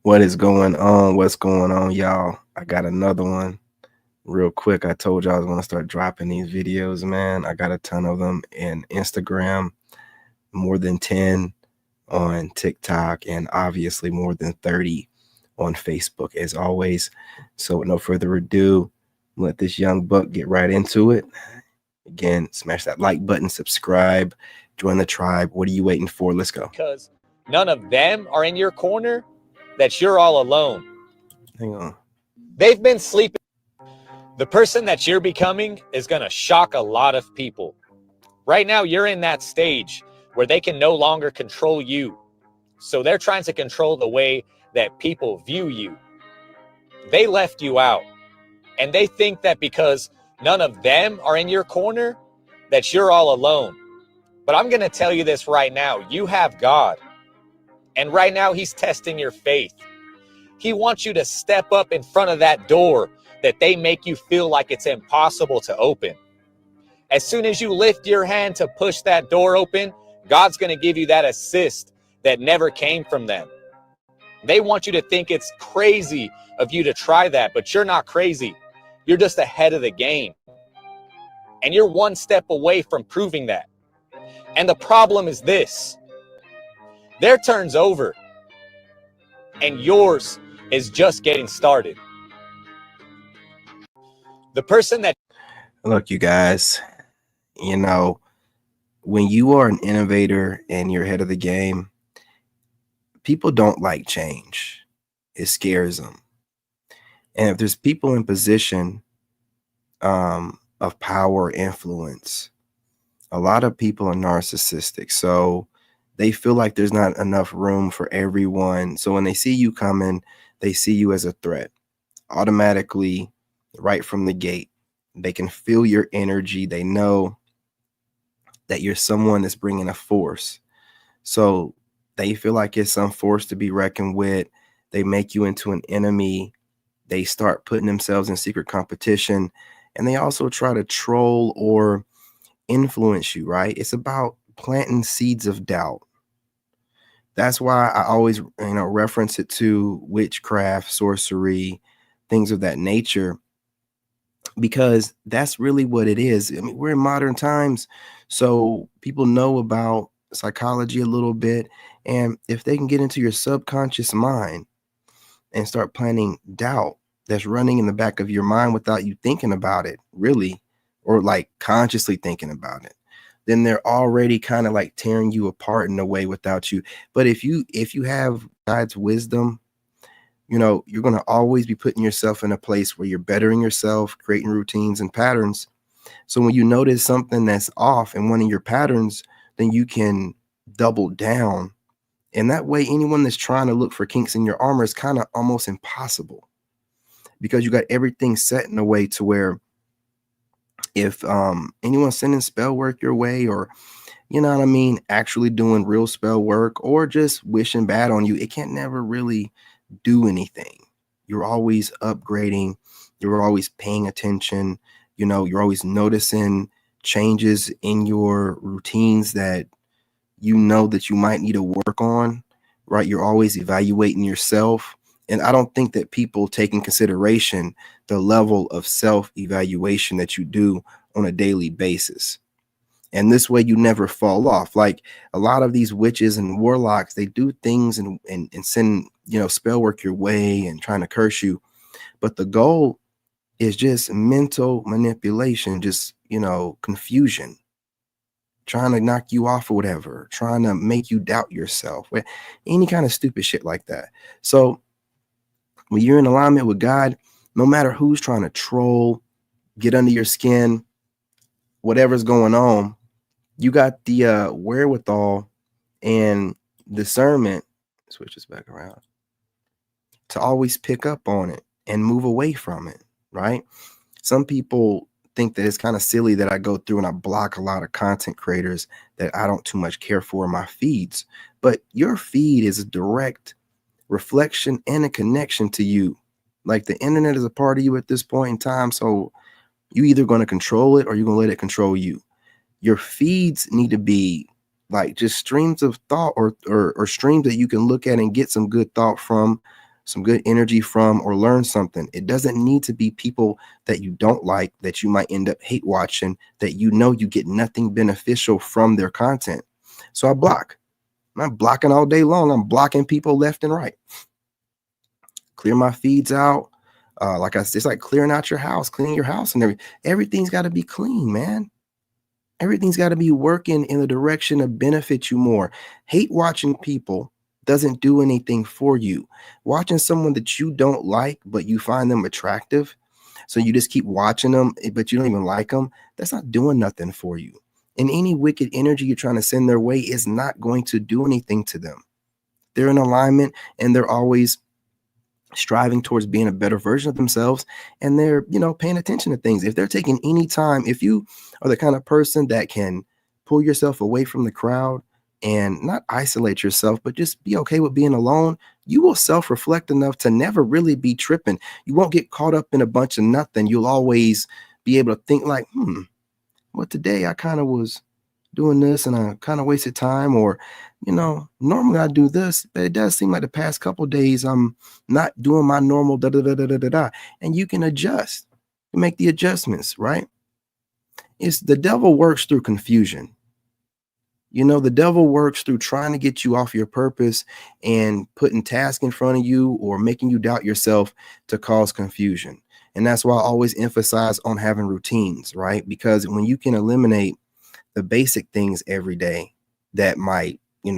What is going on? What's going on, y'all? I got another one real quick. I told y'all I was going to start dropping these videos, man. I got a ton of them in Instagram, more than 10 on TikTok, and obviously more than 30 on Facebook, as always. So, with no further ado, let this young buck get right into it. Again, smash that like button, subscribe, join the tribe. What are you waiting for? Let's go. Because none of them are in your corner, that you're all alone. Hang on. They've been sleeping. The person that you're becoming is going to shock a lot of people. Right now, you're in that stage where they can no longer control you. So they're trying to control the way that people view you. They left you out. And they think that because none of them are in your corner, that you're all alone. But I'm going to tell you this right now. You have God. And right now, he's testing your faith. He wants you to step up in front of that door that they make you feel like it's impossible to open. As soon as you lift your hand to push that door open, God's going to give you that assist that never came from them. They want you to think it's crazy of you to try that, but you're not crazy. You're just ahead of the game. And you're one step away from proving that. And the problem is this. Their turn's over. And yours is just getting started. The person that... Look, you guys, you know, when you are an innovator and you're ahead of the game, people don't like change. It scares them. And if there's people in position of power or influence, a lot of people are narcissistic. So they feel like there's not enough room for everyone. So when they see you coming, they see you as a threat. Automatically, right from the gate, they can feel your energy. They know that you're someone that's bringing a force. So they feel like it's some force to be reckoned with. They make you into an enemy. They start putting themselves in secret competition. And they also try to troll or influence you, right? It's about planting seeds of doubt. That's why I always, reference it to witchcraft, sorcery, things of that nature, because that's really what it is. I mean, we're in modern times, so people know about psychology a little bit. And if they can get into your subconscious mind and start planting doubt that's running in the back of your mind without you thinking about it, really, or like consciously thinking about it, then they're already kind of like tearing you apart in a way without you. But if you have God's wisdom, you're going to always be putting yourself in a place where you're bettering yourself, creating routines and patterns. So when you notice something that's off in one of your patterns, then you can double down. And that way, anyone that's trying to look for kinks in your armor is kind of almost impossible, because you got everything set in a way to where if anyone's sending spell work your way, or actually doing real spell work, or just wishing bad on you, it can't never really do anything. You're always upgrading. You're always paying attention. You're always noticing changes in your routines that that you might need to work on, right? You're always evaluating yourself. And I don't think that people take in consideration the level of self-evaluation that you do on a daily basis. And this way you never fall off. Like a lot of these witches and warlocks, they do things and send, spell work your way and trying to curse you. But the goal is just mental manipulation, just, confusion, trying to knock you off or whatever, trying to make you doubt yourself, any kind of stupid shit like that. So when you're in alignment with God, no matter who's trying to troll, get under your skin, whatever's going on, you got the wherewithal and discernment, switch this back around, to always pick up on it and move away from it, right? Some people think that it's kind of silly that I go through and I block a lot of content creators that I don't too much care for in my feeds. But your feed is a direct reflection and a connection to you. Like the internet is a part of you at this point in time. So you either going to control it or you're going to let it control you. Your feeds need to be like just streams of thought or streams that you can look at and get some good thought from, some good energy from, or learn something. It doesn't need to be people that you don't like, that you might end up hate watching, that you know you get nothing beneficial from their content. So I block. I'm not blocking all day long. I'm blocking people left and right. Clear my feeds out. Like I said, it's like clearing out your house, cleaning your house, and everything's got to be clean, man. Everything's got to be working in the direction of benefit you more. Hate watching people doesn't do anything for you. Watching someone that you don't like, but you find them attractive, so you just keep watching them, but you don't even like them, that's not doing nothing for you. And any wicked energy you're trying to send their way is not going to do anything to them. They're in alignment, and they're always striving towards being a better version of themselves, and they're paying attention to things. If they're taking any time, if you are the kind of person that can pull yourself away from the crowd and not isolate yourself, but just be okay with being alone, you will self-reflect enough to never really be tripping. You won't get caught up in a bunch of nothing. You'll always be able to think like, well, today I kind of was doing this and I kind of wasted time, or normally I do this, but it does seem like the past couple days I'm not doing my normal da da da da da da da. And you can adjust, you make the adjustments, right? It's the devil works through confusion. The devil works through trying to get you off your purpose and putting tasks in front of you or making you doubt yourself to cause confusion. And that's why I always emphasize on having routines, right? Because when you can eliminate the basic things every day that might, you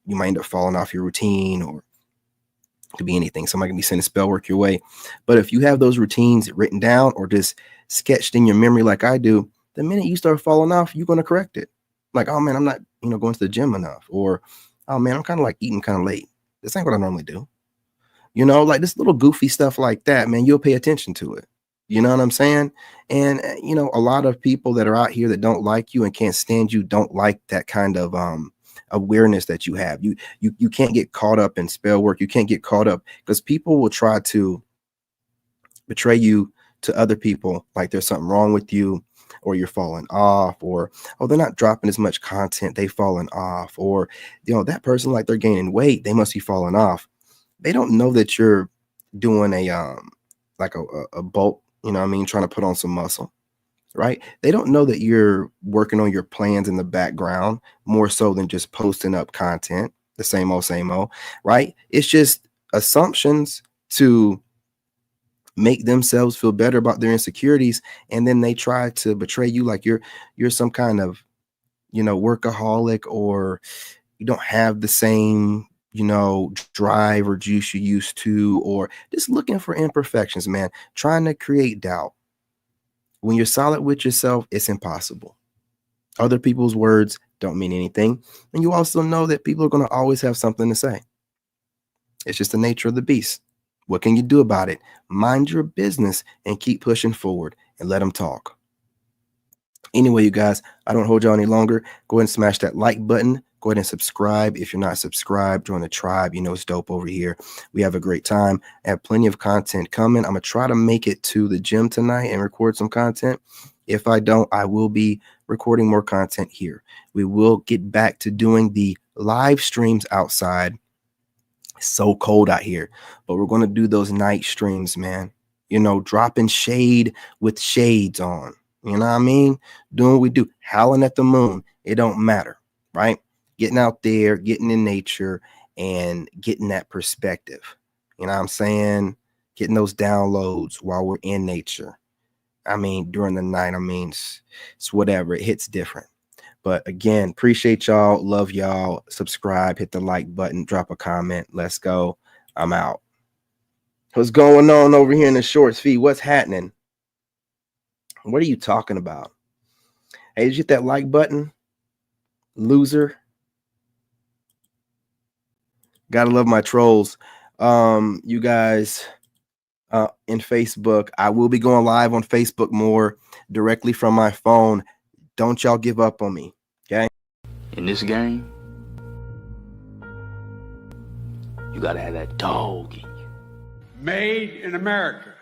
might end up falling off your routine, or it could be anything. Somebody can be sending spell work your way. But if you have those routines written down or just sketched in your memory like I do, the minute you start falling off, you're going to correct it. Like, oh man, I'm not, going to the gym enough. Or, oh man, I'm kind of like eating kind of late. This ain't what I normally do. Like this little goofy stuff like that, man, you'll pay attention to it. You know what I'm saying? And, a lot of people that are out here that don't like you and can't stand you don't like that kind of awareness that you have. You can't get caught up in spell work. You can't get caught up because people will try to betray you to other people like there's something wrong with you, or you're falling off, or, oh, they're not dropping as much content, they've fallen off, or, that person, like they're gaining weight, they must be falling off. They don't know that you're doing a bulk, trying to put on some muscle, right? They don't know that you're working on your plans in the background more so than just posting up content, the same old, right? It's just assumptions to make themselves feel better about their insecurities, and then they try to betray you like you're some kind of workaholic, or you don't have the same drive or juice you used to, or just looking for imperfections, man, trying to create doubt. When you're solid with yourself, it's impossible. Other people's words don't mean anything, and you also know that people are going to always have something to say. It's just the nature of the beast. What can you do about it? Mind your business and keep pushing forward and let them talk. Anyway, you guys, I don't hold you any longer. Go ahead and smash that like button. Go ahead and subscribe. If you're not subscribed, join the tribe. It's dope over here. We have a great time. I have plenty of content coming. I'm going to try to make it to the gym tonight and record some content. If I don't, I will be recording more content here. We will get back to doing the live streams outside. It's so cold out here, but we're going to do those night streams, man. Dropping shade with shades on. You know what I mean? Doing what we do, howling at the moon. It don't matter, right? Getting out there, getting in nature, and getting that perspective. You know what I'm saying? Getting those downloads while we're in nature. During the night, it's whatever. It hits different. But again, appreciate y'all. Love y'all. Subscribe, hit the like button, drop a comment. Let's go. I'm out. What's going on over here in the shorts feed? What's happening? What are you talking about? Hey, did you hit that like button? Loser. Gotta love my trolls. You guys in Facebook, I will be going live on Facebook more directly from my phone. Don't y'all give up on me, okay? In this game, you gotta have that dog in you. Made in America.